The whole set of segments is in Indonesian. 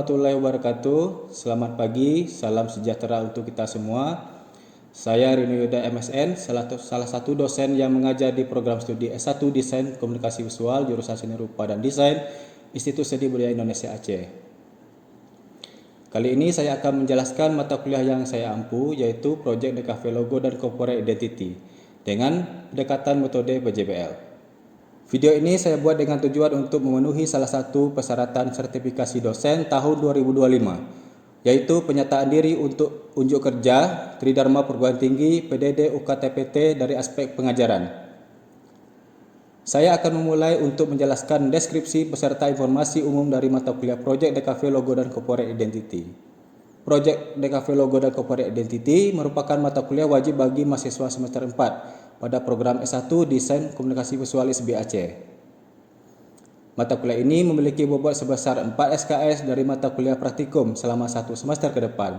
warahmatullahi wabarakatuh. Selamat pagi, salam sejahtera untuk kita semua. Saya Rino Yuda MSN, salah satu dosen yang mengajar di program studi S1 Desain Komunikasi Visual jurusan Seni Rupa dan Desain Institut Seni Budaya Indonesia Aceh. Kali ini saya akan menjelaskan mata kuliah yang saya ampu, yaitu Project DKV Logo dan Corporate Identity dengan pendekatan metode PJBL. Video ini saya buat dengan tujuan untuk memenuhi salah satu persyaratan sertifikasi dosen tahun 2025, yaitu penyataan diri untuk unjuk kerja, Tridharma Perguruan Tinggi, PDD UKTPT dari aspek pengajaran. Saya akan memulai untuk menjelaskan deskripsi beserta informasi umum dari mata kuliah Project DKV Logo dan Corporate Identity. Project DKV Logo dan Corporate Identity merupakan mata kuliah wajib bagi mahasiswa semester 4 pada program S1 Desain Komunikasi Visual ISB Aceh. Mata kuliah ini memiliki bobot sebesar 4 SKS dari mata kuliah praktikum selama 1 semester ke depan.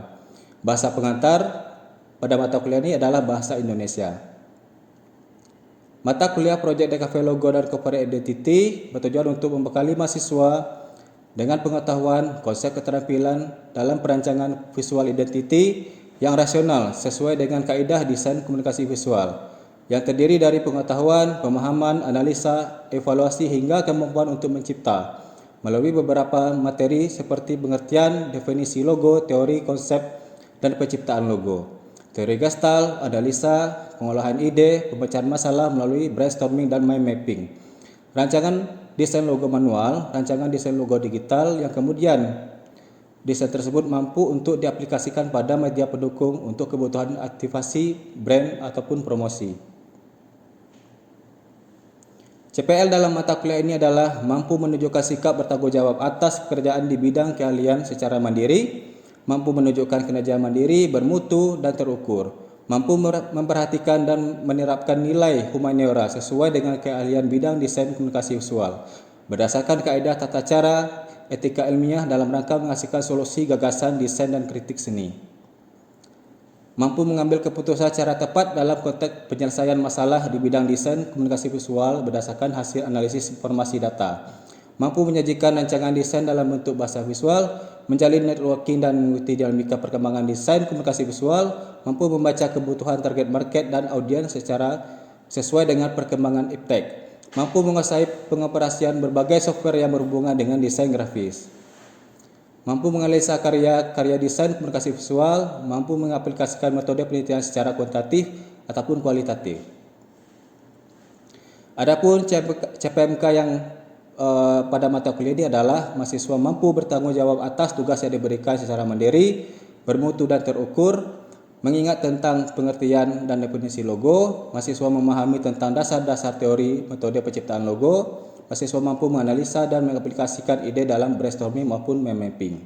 Bahasa pengantar pada mata kuliah ini adalah bahasa Indonesia. Mata kuliah Project DKV Logo dan Corporate Identity bertujuan untuk membekali mahasiswa dengan pengetahuan konsep keterampilan dalam perancangan visual identity yang rasional sesuai dengan kaidah desain komunikasi visual, yang terdiri dari pengetahuan, pemahaman, analisa, evaluasi hingga kemampuan untuk mencipta melalui beberapa materi seperti pengertian, definisi logo, teori, konsep, dan penciptaan logo, teori gestalt, analisa, pengolahan ide, pemecahan masalah melalui brainstorming dan mind mapping, rancangan desain logo manual, rancangan desain logo digital yang kemudian desain tersebut mampu untuk diaplikasikan pada media pendukung untuk kebutuhan aktivasi brand ataupun promosi. CPL dalam mata kuliah ini adalah mampu menunjukkan sikap bertanggung jawab atas pekerjaan di bidang keahlian secara mandiri, mampu menunjukkan kinerja mandiri, bermutu dan terukur, mampu memperhatikan dan menerapkan nilai humaniora sesuai dengan keahlian bidang desain komunikasi visual, berdasarkan kaidah tata cara, etika ilmiah dalam rangka menghasilkan solusi gagasan desain dan kritik seni. Mampu mengambil keputusan secara tepat dalam konteks penyelesaian masalah di bidang desain komunikasi visual berdasarkan hasil analisis informasi data. Mampu menyajikan rancangan desain dalam bentuk bahasa visual, menjalin networking dan mengikuti dinamika perkembangan desain komunikasi visual, mampu membaca kebutuhan target market dan audiens secara sesuai dengan perkembangan iptek, mampu menguasai pengoperasian berbagai software yang berhubungan dengan desain grafis, mampu menganalisa karya desain komunikasi visual, mampu mengaplikasikan metode penelitian secara kuantitatif ataupun kualitatif. Adapun CPMK yang pada mata kuliah ini adalah mahasiswa mampu bertanggung jawab atas tugas yang diberikan secara mandiri, bermutu dan terukur, mengingat tentang pengertian dan definisi logo, mahasiswa memahami tentang dasar-dasar teori metode penciptaan logo, mahasiswa mampu menganalisa dan mengaplikasikan ide dalam brainstorming maupun mind mapping.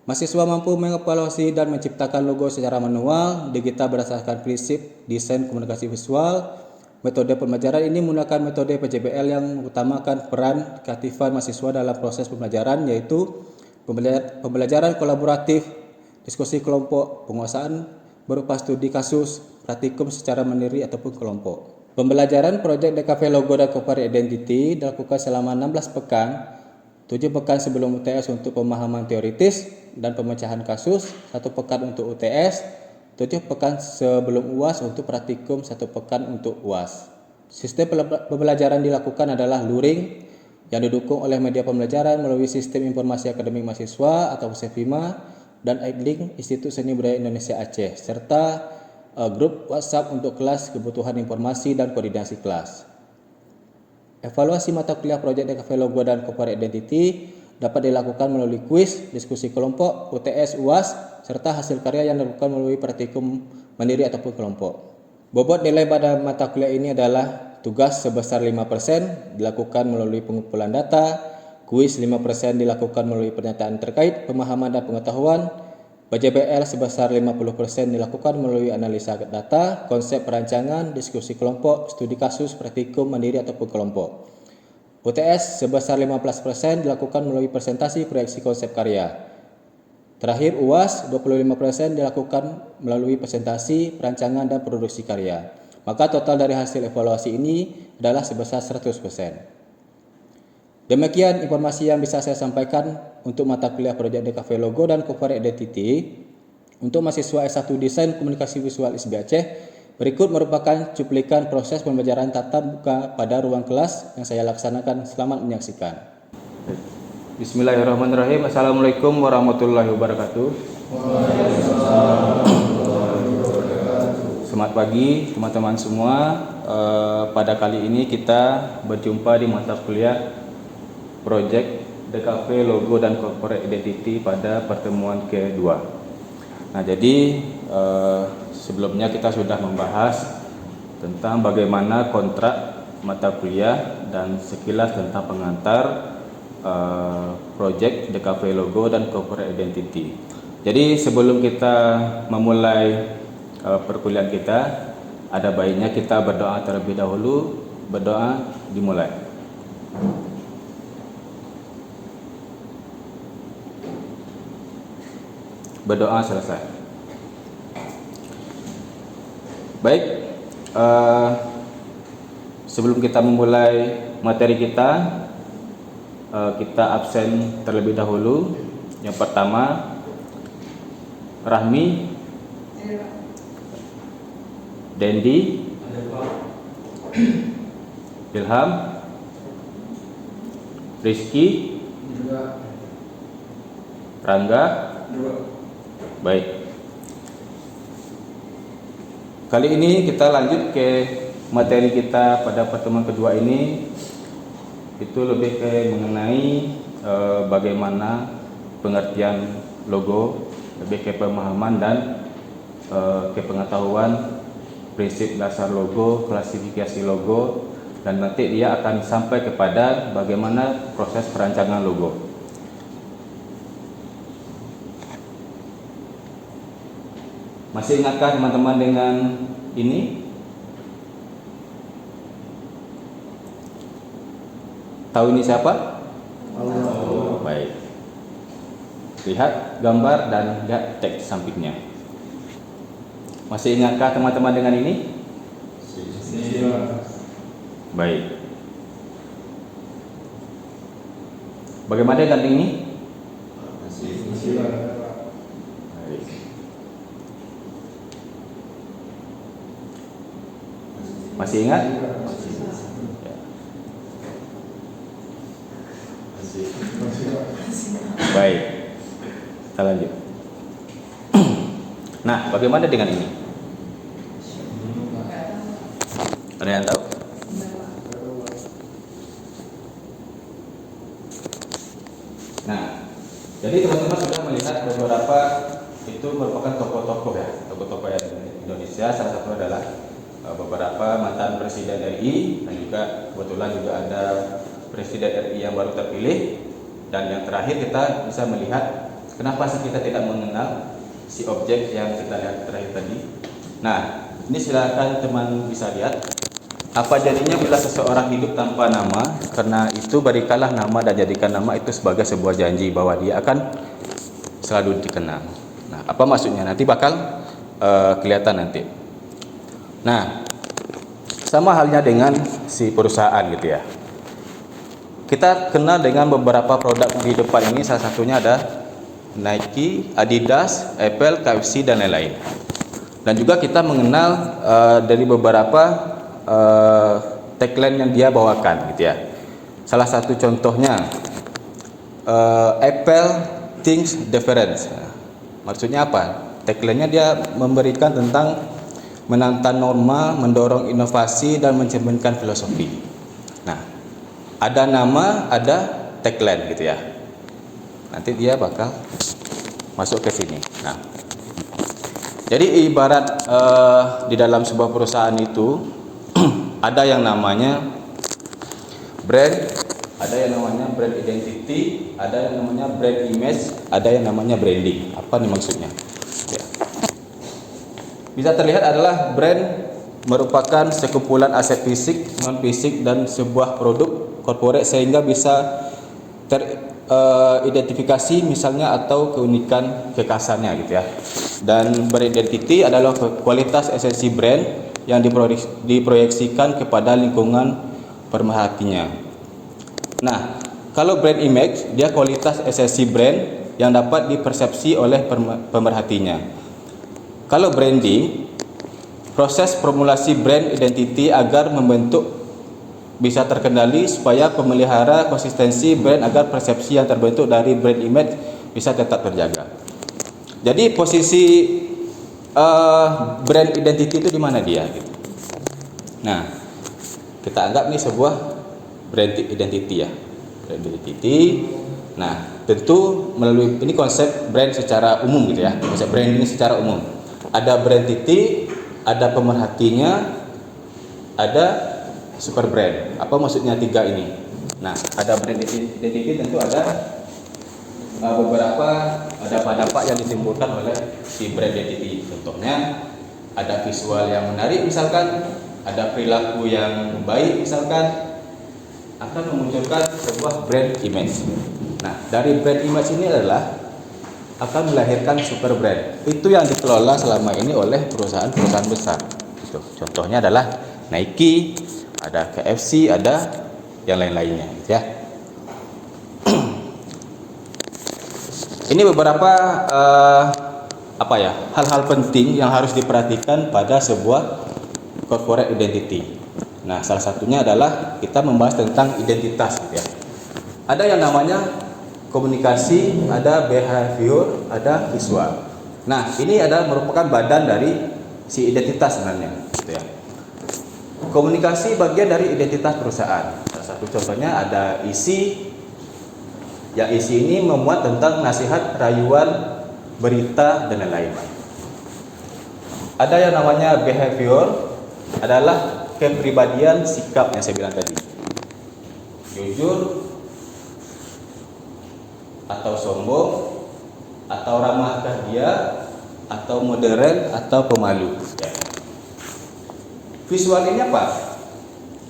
Mahasiswa mampu mengevaluasi dan menciptakan logo secara manual, digital berdasarkan prinsip desain komunikasi visual. Metode pembelajaran ini menggunakan metode PJBL yang mengutamakan peran keaktifan mahasiswa dalam proses pembelajaran, yaitu pembelajaran kolaboratif, diskusi kelompok, penguasaan berupa studi kasus, praktikum secara mandiri ataupun kelompok. Pembelajaran Project DKV Logo dan Corporate Identity dilakukan selama 16 pekan, 7 pekan sebelum UTS untuk pemahaman teoritis dan pemecahan kasus, 1 pekan untuk UTS, 7 pekan sebelum UAS untuk praktikum, 1 pekan untuk UAS. Sistem pembelajaran dilakukan adalah luring yang didukung oleh media pembelajaran melalui Sistem Informasi Akademik Mahasiswa atau SIFIMA dan Link Institut Seni Budaya Indonesia Aceh, serta grup WhatsApp untuk kelas, kebutuhan informasi dan koordinasi kelas. Evaluasi mata kuliah Project DKV Logo dan Corporate Identity dapat dilakukan melalui kuis, diskusi kelompok, UTS, UAS, serta hasil karya yang dilakukan melalui praktikum mandiri ataupun kelompok. Bobot nilai pada mata kuliah ini adalah tugas sebesar 5% dilakukan melalui pengumpulan data, kuis 5% dilakukan melalui pernyataan terkait pemahaman dan pengetahuan, PJBL sebesar 50% dilakukan melalui analisa data, konsep perancangan, diskusi kelompok, studi kasus, praktikum mandiri ataupun kelompok. UTS sebesar 15% dilakukan melalui presentasi proyeksi konsep karya. Terakhir UAS 25% dilakukan melalui presentasi, perancangan dan produksi karya. Maka total dari hasil evaluasi ini adalah sebesar 100%. Demikian informasi yang bisa saya sampaikan untuk mata kuliah Project DKV Logo dan Corporate Identity. Untuk mahasiswa S1 Desain Komunikasi Visual ISB Aceh, berikut merupakan cuplikan proses pembelajaran tatap muka pada ruang kelas yang saya laksanakan. Selamat menyaksikan. Bismillahirrahmanirrahim. Assalamualaikum warahmatullahi wabarakatuh. Selamat pagi teman-teman semua. Pada kali ini kita berjumpa di mata kuliah Project DKV Logo dan Corporate Identity pada pertemuan kedua. Nah, jadi sebelumnya kita sudah membahas tentang bagaimana kontrak mata kuliah dan sekilas tentang pengantar Project DKV Logo dan Corporate Identity. Jadi sebelum kita memulai perkuliahan kita, ada baiknya kita berdoa terlebih dahulu. Berdoa dimulai. Berdoa selesai. Baik, sebelum kita memulai materi kita, kita absen terlebih dahulu. Yang pertama, Rahmi, Dendi, Ilham, Rizky, Rangga. Baik. Kali ini kita lanjut ke materi kita pada pertemuan kedua ini. Itu lebih ke mengenai bagaimana pengertian logo, lebih ke pemahaman dan ke pengetahuan prinsip dasar logo, klasifikasi logo, dan nanti dia akan sampai kepada bagaimana proses perancangan logo. Masih ingatkah teman-teman dengan ini? Tahu ini siapa? Allah. Baik. Lihat gambar dan lihat teks sampingnya. Masih ingatkah teman-teman dengan ini? Baik. Bagaimana dengan ini? Baik. Masih ingat? Ya. Baik. Kita lanjut. Nah, bagaimana dengan ini? Ada yang tahu? Nah, jadi teman-teman sudah melihat beberapa itu merupakan tokoh-tokoh ya, tokoh-tokoh Indonesia. Salah satu adalah beberapa mantan presiden RI, dan juga kebetulan juga ada presiden RI yang baru terpilih. Dan yang terakhir kita bisa melihat kenapa sih kita tidak mengenal si objek yang kita lihat terakhir tadi. Nah, ini silakan teman bisa lihat apa jadinya bila seseorang hidup tanpa nama. Karena itu berikanlah nama dan jadikan nama itu sebagai sebuah janji bahwa dia akan selalu dikenang. Nah, apa maksudnya nanti bakal kelihatan nanti. Nah, sama halnya dengan si perusahaan gitu ya. Kita kenal dengan beberapa produk di depan ini, salah satunya ada Nike, Adidas, Apple, KFC dan lain-lain. Dan juga kita mengenal dari beberapa tagline yang dia bawakan gitu ya. Salah satu contohnya Apple Thinks Different. Maksudnya apa? Tagline-nya dia memberikan tentang menantang norma, mendorong inovasi dan mencerminkan filosofi. Nah, ada nama, ada tagline gitu ya. Nanti dia bakal masuk ke sini. Nah, jadi ibarat di dalam sebuah perusahaan itu ada yang namanya brand, ada yang namanya brand identity, ada yang namanya brand image, ada yang namanya branding. Apa nih maksudnya? Ya. Bisa terlihat adalah brand merupakan sekumpulan aset fisik, non fisik dan sebuah produk korporat sehingga bisa teridentifikasi misalnya atau keunikan kekhasannya gitu ya. Dan brand identity adalah kualitas esensi brand yang diproyeksikan kepada lingkungan pemerhatinya. Nah, kalau brand image, dia kualitas esensi brand yang dapat dipersepsi oleh pemerhatinya. Kalau branding, proses formulasi brand identity agar membentuk bisa terkendali supaya pemelihara konsistensi brand agar persepsi yang terbentuk dari brand image bisa tetap terjaga. Jadi posisi brand identity itu di mana dia? Gitu. Nah, kita anggap nih sebuah brand identity ya. Brand identity. Nah, tentu melalui ini konsep brand secara umum gitu ya. Konsep branding secara umum. Ada brand identity, ada pemerhatinya, ada super brand. Apa maksudnya tiga ini? Nah, ada brand identity tentu ada beberapa dampak yang ditimbulkan oleh si brand identity. Contohnya ada visual yang menarik misalkan, ada perilaku yang baik misalkan, akan memunculkan sebuah brand image. Nah, dari brand image ini adalah akan melahirkan super brand. Itu yang dikelola selama ini oleh perusahaan-perusahaan besar. Gitu. Contohnya adalah Nike, ada KFC, ada yang lain-lainnya, gitu ya. Ini beberapa hal-hal penting yang harus diperhatikan pada sebuah corporate identity. Nah, salah satunya adalah kita membahas tentang identitas, gitu ya. Ada yang namanya komunikasi, ada behavior, ada visual. Nah, ini adalah merupakan badan dari si identitas sebenarnya, gitu ya. Komunikasi bagian dari identitas perusahaan. Salah satu contohnya ada isi. Ya, isi ini memuat tentang nasihat, rayuan, berita, dan lain-lain. Ada yang namanya behavior, adalah kepribadian, sikap yang saya bilang tadi. Jujur, atau sombong, atau ramahkah dia, atau modern, atau pemalu. Ya. Visual ini apa?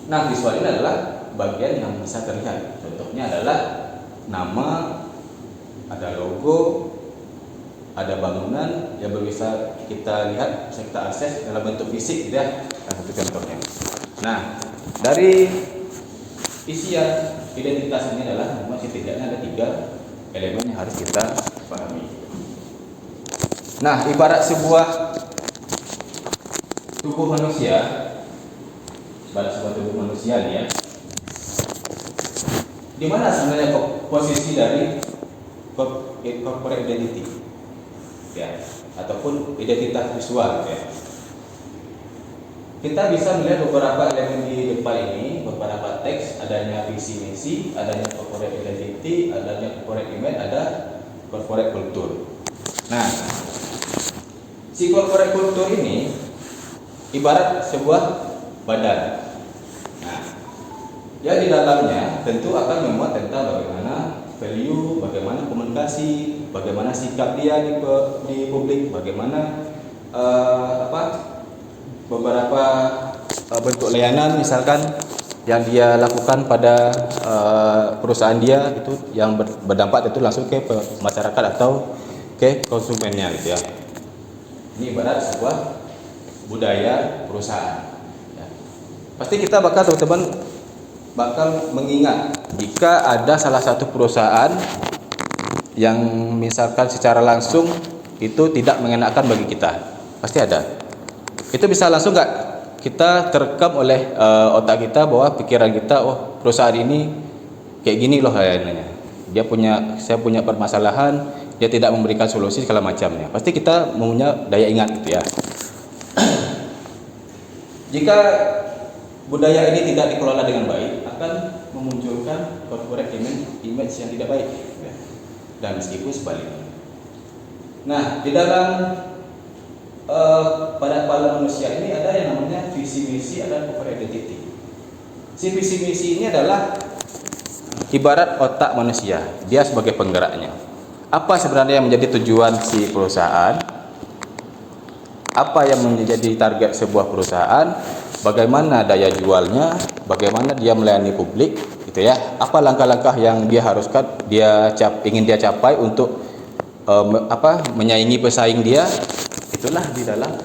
Nah, visual ini adalah bagian yang bisa terlihat. Contohnya adalah nama, ada logo, ada bangunan yang bisa kita lihat, bisa kita akses dalam bentuk fisik, gitu ya. Satu contohnya. Nah, dari isian identitas ini adalah memang setidaknya ada 3 elemen yang harus kita pahami. Nah, ibarat sebuah tubuh manusia, nih ya. Di mana sebenarnya posisi dari corporate identity, ya, ataupun identitas visual, ya. Kita bisa melihat beberapa elemen di depan ini, beberapa teks, adanya visi misi, adanya corporate identity, adanya corporate image, ada corporate culture. Nah, si corporate culture ini ibarat sebuah badan. Nah, ya di dalamnya tentu akan memuat tentang bagaimana value, bagaimana komunikasi, bagaimana sikap dia di publik, bagaimana beberapa bentuk layanan misalkan yang dia lakukan pada perusahaan dia itu yang berdampak tentu langsung ke masyarakat atau ke konsumennya, gitu ya. Ini ibarat sebuah budaya perusahaan. Ya. Pasti kita teman-teman bakal mengingat jika ada salah satu perusahaan yang misalkan secara langsung itu tidak mengenakan bagi kita, pasti ada. Itu bisa langsung nggak kita terekam oleh otak kita bahwa pikiran kita, oh perusahaan ini kayak gini loh kayaknya. Saya punya permasalahan, dia tidak memberikan solusi segala macamnya. Pasti kita mempunyai daya ingat, gitu ya. Jika budaya ini tidak dikelola dengan baik, akan memunculkan corporate image yang tidak baik, ya. Dan meskipun sebaliknya. Nah, di dalam pada kepala manusia ini ada yang namanya visi misi, ada corporate identity. Si visi misi ini adalah ibarat otak manusia, dia sebagai penggeraknya. Apa sebenarnya yang menjadi tujuan si perusahaan? Apa yang menjadi target sebuah perusahaan? Bagaimana daya jualnya? Bagaimana dia melayani publik, gitu ya? Apa langkah-langkah yang dia haruskan ingin dia capai untuk menyaingi pesaing dia? Itulah di dalam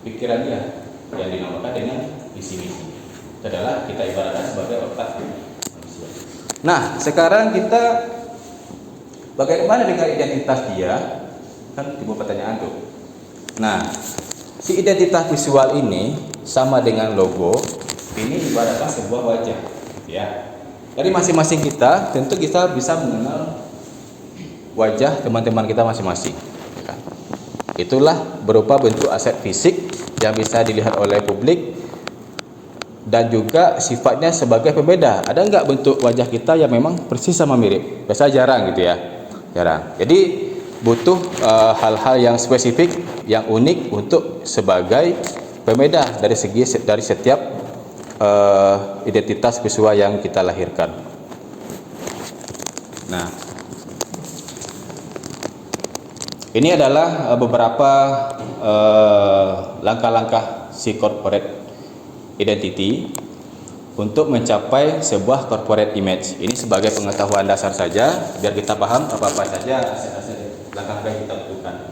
pikiran dia yang dinamakan dengan visi misi. Adalah kita ibaratkan sebagai otak manusia. Nah, sekarang kita bagaimana dengan identitas dia? Kan timbul pertanyaan tuh. Nah, si identitas visual ini sama dengan logo, ini ibaratnya sebuah wajah, ya. Dari masing-masing kita, tentu kita bisa mengenal wajah teman-teman kita masing-masing. Ya kan? Itulah berupa bentuk aset fisik yang bisa dilihat oleh publik dan juga sifatnya sebagai pembeda. Ada enggak bentuk wajah kita yang memang persis sama mirip? Biasa jarang gitu ya, jarang. Jadi butuh hal-hal yang spesifik, yang unik untuk sebagai pembeda dari setiap identitas visual yang kita lahirkan. Nah, ini adalah beberapa langkah-langkah si corporate identity untuk mencapai sebuah corporate image. Ini sebagai pengetahuan dasar saja, biar kita paham apa-apa saja aset-aset langkah yang kita butuhkan.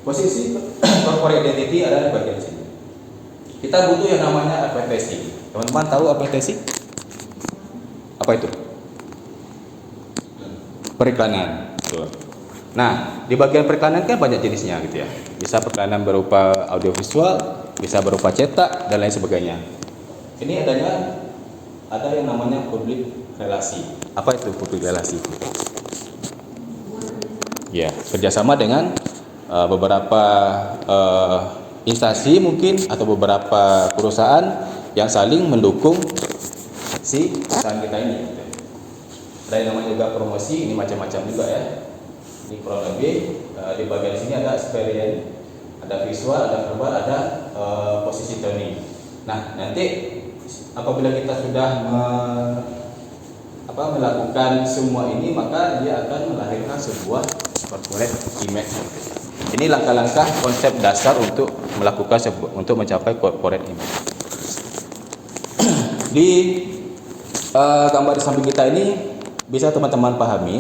Posisi corporate identity ada di bagian sini. Kita butuh yang namanya advertising. Teman-teman tahu advertising? Apa itu? Periklanan. Betul. Nah, di bagian periklanan kan banyak jenisnya gitu ya. Bisa periklanan berupa audiovisual, bisa berupa cetak dan lain sebagainya. Ini ada yang namanya publik relasi. Apa itu publik relasi? Ya, kerjasama dengan beberapa instansi mungkin atau beberapa perusahaan yang saling mendukung si perusahaan kita ini. Ada yang namanya juga promosi, ini macam-macam juga ya. Ini kurang lebih di bagian sini ada experience, ada visual, ada verbal, ada positioning. Nah, nanti apabila kita sudah melakukan semua ini, maka dia akan melahirkan sebuah corporate image. Ini langkah-langkah konsep dasar untuk untuk mencapai corporate image. Di gambar di samping kita ini bisa teman-teman pahami,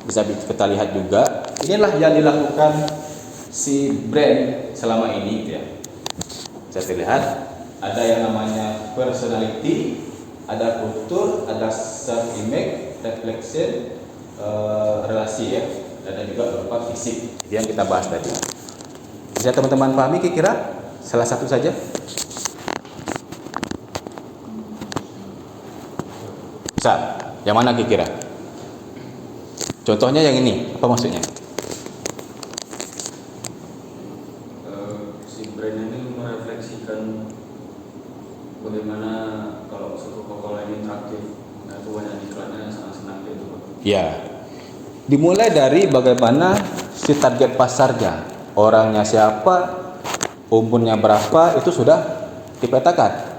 bisa kita lihat juga. Inilah yang dilakukan si brand selama ini, ya. Bisa dilihat ada yang namanya personality, ada kultur, ada self image, reflection, relasi ya, dan juga berupa fisik. Itu yang kita bahas tadi. Bisa teman-teman pahami kira-kira salah satu saja? Bisa. Yang mana kira-kira? Contohnya yang ini, apa maksudnya? Si brand ini merefleksikan bagaimana kalau suatu Coca-Cola ini interaktif. Nah, itu banyak iklannya sangat senang gitu. Ya. Dimulai dari bagaimana si target pasarnya, orangnya siapa, umurnya berapa, itu sudah dipetakan.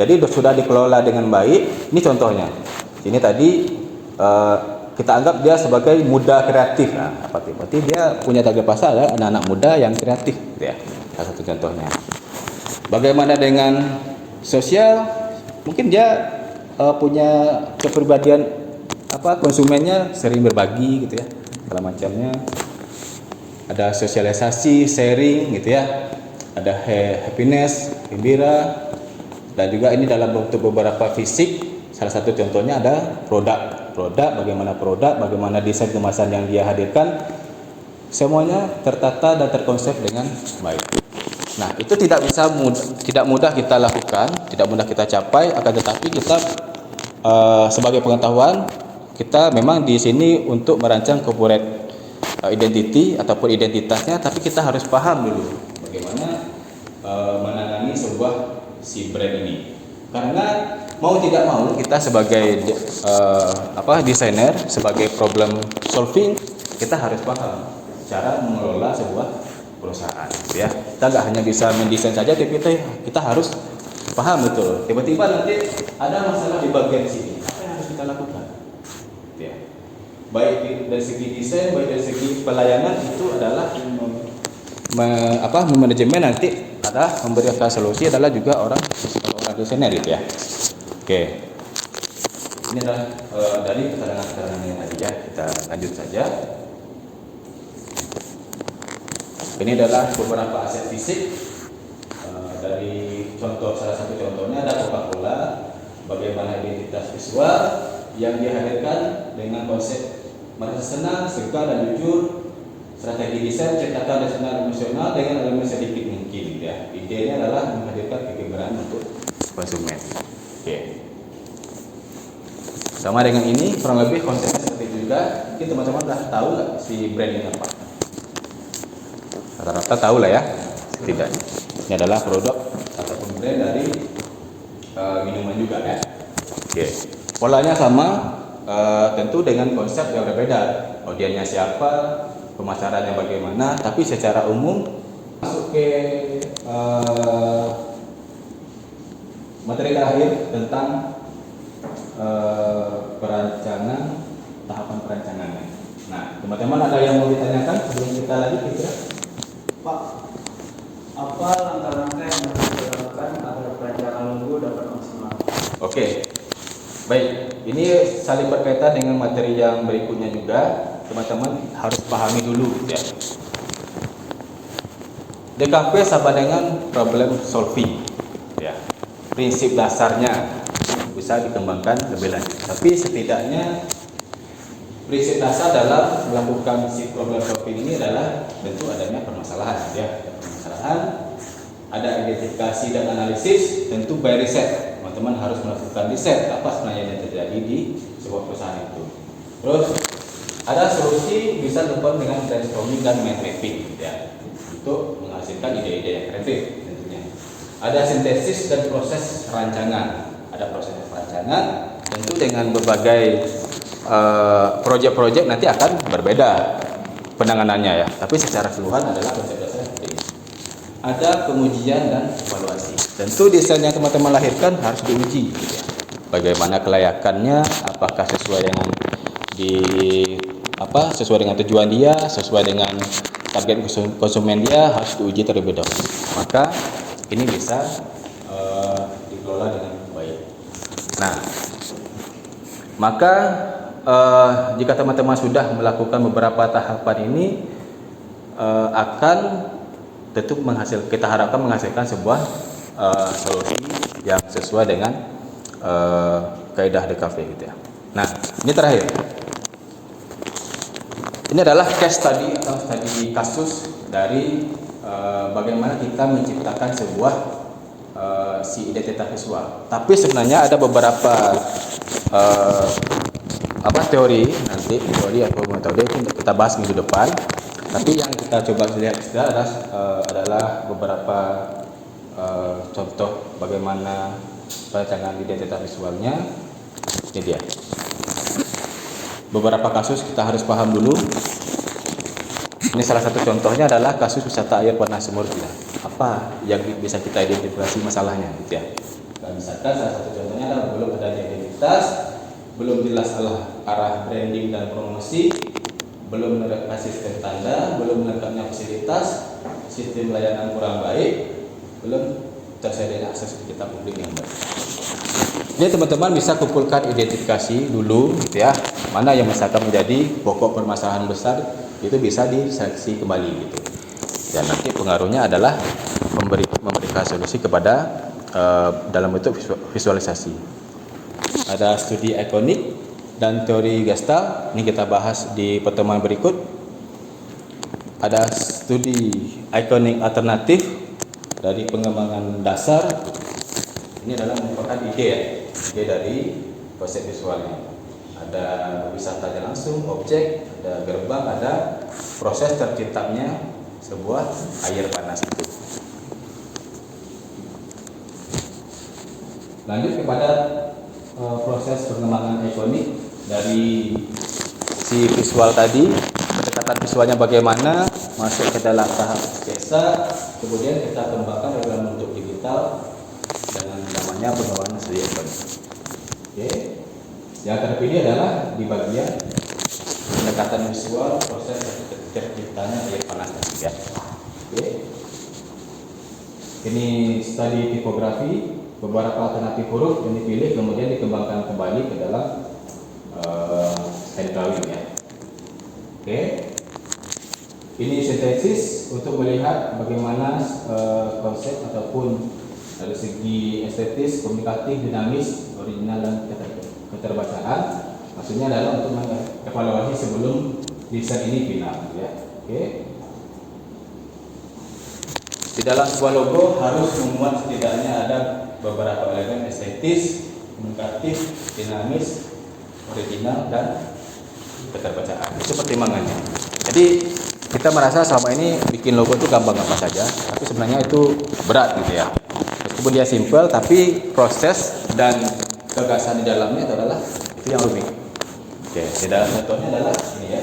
Jadi sudah dikelola dengan baik. Ini contohnya. Ini tadi kita anggap dia sebagai muda kreatif. Nah, berarti dia punya target pasar adalah anak-anak muda yang kreatif, gitu ya. Salah satu contohnya. Bagaimana dengan sosial? Mungkin dia punya kepribadian konsumennya sering berbagi, gitu ya, segala macamnya. Ada sosialisasi, sharing, gitu ya. Ada happiness, gembira. Dan juga ini dalam bentuk beberapa fisik. Salah satu contohnya ada produk, bagaimana desain kemasan yang dia hadirkan, semuanya tertata dan terkonsep dengan baik. Nah, itu tidak mudah kita lakukan, tidak mudah kita capai, akan tetapi kita sebagai pengetahuan, kita memang di sini untuk merancang corporate identity ataupun identitasnya, tapi kita harus paham dulu bagaimana menangani sebuah si brand ini. Karena mau tidak mau kita sebagai desainer, sebagai problem solving, kita harus paham cara mengelola sebuah perusahaan, ya. Kita nggak hanya bisa mendesain saja, tapi kita harus paham betul. Tiba-tiba nanti ada masalah di bagian sini, apa yang harus kita lakukan, ya. Baik dari segi desain, baik dari segi pelayanan, itu adalah manajemen nanti ada memberikan solusi adalah juga orang desainer, gitu ya. Oke. Ini adalah dari keterangan-keterangan yang tadi, ya. Kita lanjut saja. Ini adalah beberapa aset fisik dari salah satu contohnya ada Coca-Cola, bagaimana identitas visual, yang dihadirkan dengan konsep merasa senang, suka dan jujur, strategi desain, cetakan dan senang emosional dengan elemen sedikit mungkin ya. Idenya adalah menghadirkan kegembiraan untuk konsumen. Oke. Sama dengan ini kurang lebih konsepnya seperti itu juga. Mungkin teman-teman udah tahu nggak si brand ini apa? Rata-rata tahu lah ya, setidaknya. Ini adalah produk ataupun brand dari minuman juga ya. Oke. Polanya sama, tentu dengan konsep yang berbeda. Audiennya siapa, pemasarannya bagaimana, tapi secara umum masuk ke materi terakhir tentang perancangan, tahapan perancangannya. Nah, teman-teman ada yang mau ditanyakan sebelum kita lanjut gitu ya? Pak, apa langkah-langkah yang harus dilakukan agar perancangan logo dapat maksimal? Oke, baik. Ini saling berkaitan dengan materi yang berikutnya juga. Teman-teman harus pahami dulu gitu ya. DKV sama dengan problem solving, ya. Prinsip dasarnya bisa dikembangkan lebih lanjut. Tapi setidaknya prinsip dasar dalam melakukan si problem solving ini adalah tentu adanya permasalahan, ya. Ada permasalahan, ada identifikasi dan analisis, tentu by riset. Teman-teman harus melakukan riset apa sebenarnya yang terjadi di sebuah perusahaan itu. Terus ada solusi bisa dilakukan dengan brainstorming dan mind mapping, ya, untuk menghasilkan ide-ide yang kreatif tentunya. Ada sintesis dan proses rancangan. Ada proses perancangan, tentu dengan berbagai proyek-proyek nanti akan berbeda penanganannya ya. Tapi secara keseluruhan adalah konsep dasar seperti ini. Ada pengujian dan evaluasi. Tentu desain yang teman-teman lahirkan harus diuji, gitu ya. Bagaimana kelayakannya, apakah sesuai dengan sesuai dengan tujuan dia, sesuai dengan target konsumen dia, harus diuji terlebih dahulu. Maka ini bisa dikelola dengan baik. Nah, maka jika teman-teman sudah melakukan beberapa tahapan ini akan tentu kita harapkan menghasilkan sebuah solusi yang sesuai dengan kaidah DKV gitu ya. Nah, ini terakhir. Ini adalah case study atau studi kasus dari bagaimana kita menciptakan sebuah si identitas visual. Tapi sebenarnya ada beberapa teori atau metode untuk kita bahas minggu depan. Tapi yang kita coba lihat adalah beberapa contoh bagaimana perancangan identitas visualnya. Ini dia. Beberapa kasus kita harus paham dulu. Ini salah satu contohnya adalah kasus wisata air warna semur. Apa yang bisa kita identifikasi masalahnya, gitu ya. Dan misalkan salah satu contohnya adalah belum adanya identitas, belum jelas arah branding dan promosi, belum menerapkan sistem tanda, belum lengkapnya fasilitas, sistem layanan kurang baik, belum tersedianya akses kita publik yang baik. Ini teman-teman bisa kumpulkan identifikasi dulu, gitu ya. Mana yang misalkan menjadi pokok permasalahan besar, itu bisa diseleksi kembali, gitu. Dan nanti pengaruhnya adalah memberikan solusi kepada dalam bentuk visualisasi. Ada studi ikonik dan teori Gestalt, ini kita bahas di pertemuan berikut. Ada studi ikonik alternatif dari pengembangan dasar. Ini adalah merupakan ide dari konsep visualnya. Ada wisatanya langsung, objek, ada gerbang, ada proses terciptanya sebuah air panas itu. Lanjut kepada proses pengembangan ikonik dari si visual tadi, pendekatan visualnya bagaimana, masuk ke dalam tahap sketsa, kemudian kita kembangkan dalam bentuk digital dengan namanya pengembangan studi ikonik. Oke. Yang terpilih adalah di bagian pendekatan visual proses terciptanya air panas ya. Oke. Ini studi tipografi, beberapa alternatif huruf yang dipilih kemudian dikembangkan kembali ke dalam stand drawing ya. Oke. Ini sintesis untuk melihat bagaimana konsep ataupun dari segi estetis, komunikatif, dinamis, original dan keterbacaan. Maksudnya adalah untuk mengevaluasi sebelum desain ini final, ya. Oke. Di dalam sebuah logo harus memuat setidaknya ada beberapa elemen estetis, komunikatif, dinamis, original, dan keterbacaan. Itu pertimbangannya. Jadi kita merasa selama ini bikin logo itu gampang-gampang saja, tapi sebenarnya itu berat gitu ya. Meskipun dia simple, tapi proses dan gagasan di dalamnya adalah itu yang rumit. Oke, di dalam contohnya adalah ini ya,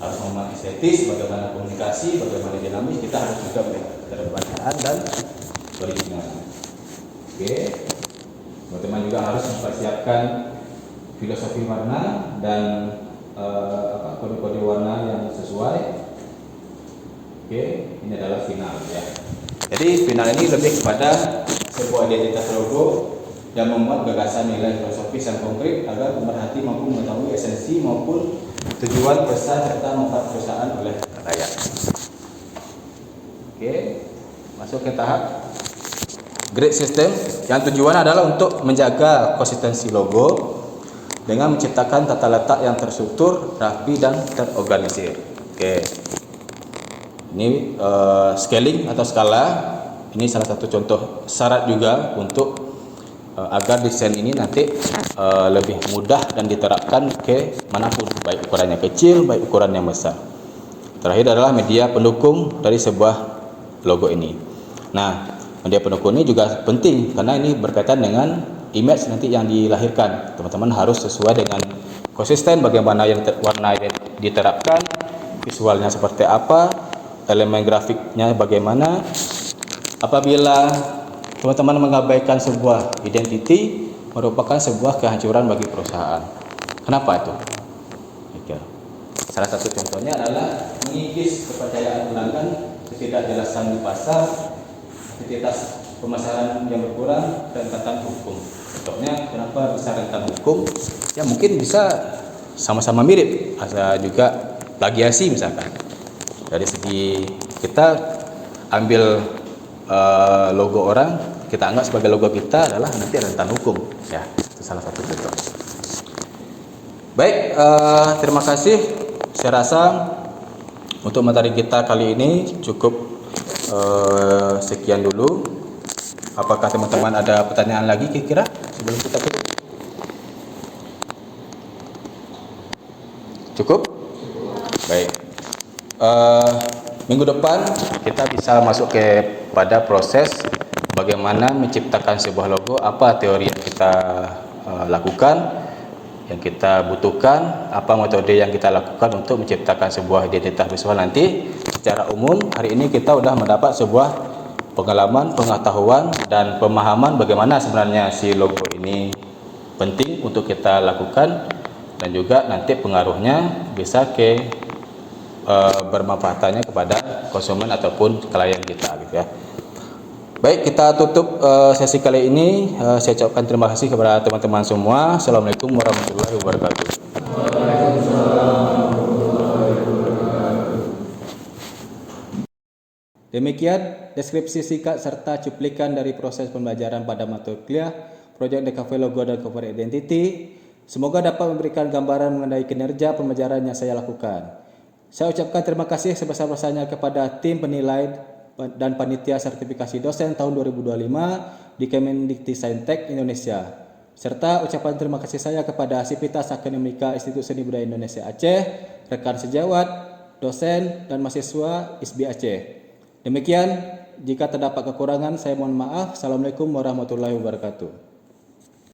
harus memuat estetis, bagaimana komunikasi, bagaimana dinamis, kita harus juga melihat keterbacaan dan original. Oke, teman-teman juga harus mempersiapkan filosofi warna dan kode-kode warna yang sesuai. Oke, ini adalah final ya. Jadi final ini lebih kepada sebuah identitas logo yang memuat gagasan nilai filosofis yang konkret agar pemerhati mampu mengetahui esensi maupun tujuan pesan serta manfaat perusahaan oleh rakyat. Oke, masuk ke tahap grade system yang tujuan adalah untuk menjaga konsistensi logo dengan menciptakan tata letak yang terstruktur, rapi dan terorganisir. Oke. Ini scaling atau skala. Ini salah satu contoh syarat juga untuk agar desain ini nanti lebih mudah dan diterapkan ke manapun, baik ukurannya kecil, baik ukuran yang besar. Terakhir adalah media pendukung dari sebuah logo ini. Nah, media pendukung ini juga penting karena ini berkaitan dengan image nanti yang dilahirkan. Teman-teman harus sesuai dengan konsisten bagaimana yang warna yang diterapkan, visualnya seperti apa, elemen grafiknya bagaimana. Apabila teman-teman mengabaikan sebuah identity, merupakan sebuah kehancuran bagi perusahaan. Kenapa itu? Oke. Salah satu contohnya adalah mengikis kepercayaan pelanggan, ketidakjelasan di pasar, aktivitas pemasaran yang berkurang, dan rentan hukum. Contohnya, kenapa bisa rentan hukum? Ya mungkin bisa sama-sama mirip, ada juga plagiasi misalkan. Dari segi kita ambil logo orang, kita anggap sebagai logo kita adalah nanti rentan hukum. Ya, itu salah satu contoh. Baik, terima kasih. Saya rasa untuk materi kita kali ini cukup sekian dulu. Apakah teman-teman ada pertanyaan lagi kira-kira sebelum kita tutup? Cukup? Baik. Minggu depan kita bisa masuk pada proses bagaimana menciptakan sebuah logo, apa teori yang kita lakukan, yang kita butuhkan, apa metode yang kita lakukan untuk menciptakan sebuah identitas visual nanti. Secara umum hari ini kita sudah mendapat sebuah pengalaman, pengetahuan dan pemahaman bagaimana sebenarnya si logo ini penting untuk kita lakukan, dan juga nanti pengaruhnya bisa bermanfaatannya kepada konsumen ataupun klien kita gitu ya. Baik, kita tutup sesi kali ini. Saya ucapkan terima kasih kepada teman-teman semua. Assalamualaikum warahmatullahi wabarakatuh. Demikian deskripsi singkat serta cuplikan dari proses pembelajaran pada mata kuliah Project DKV Logo dan Corporate Identity. Semoga dapat memberikan gambaran mengenai kinerja pembelajaran yang saya lakukan. Saya ucapkan terima kasih sebesar-besarnya kepada tim penilai dan panitia sertifikasi dosen tahun 2025 di Kemendikbudristek Indonesia. Serta ucapan terima kasih saya kepada Sivitas Akademika Institut Seni Budaya Indonesia Aceh, rekan sejawat, dosen, dan mahasiswa ISBI Aceh. Demikian, jika terdapat kekurangan saya mohon maaf. Assalamualaikum warahmatullahi wabarakatuh.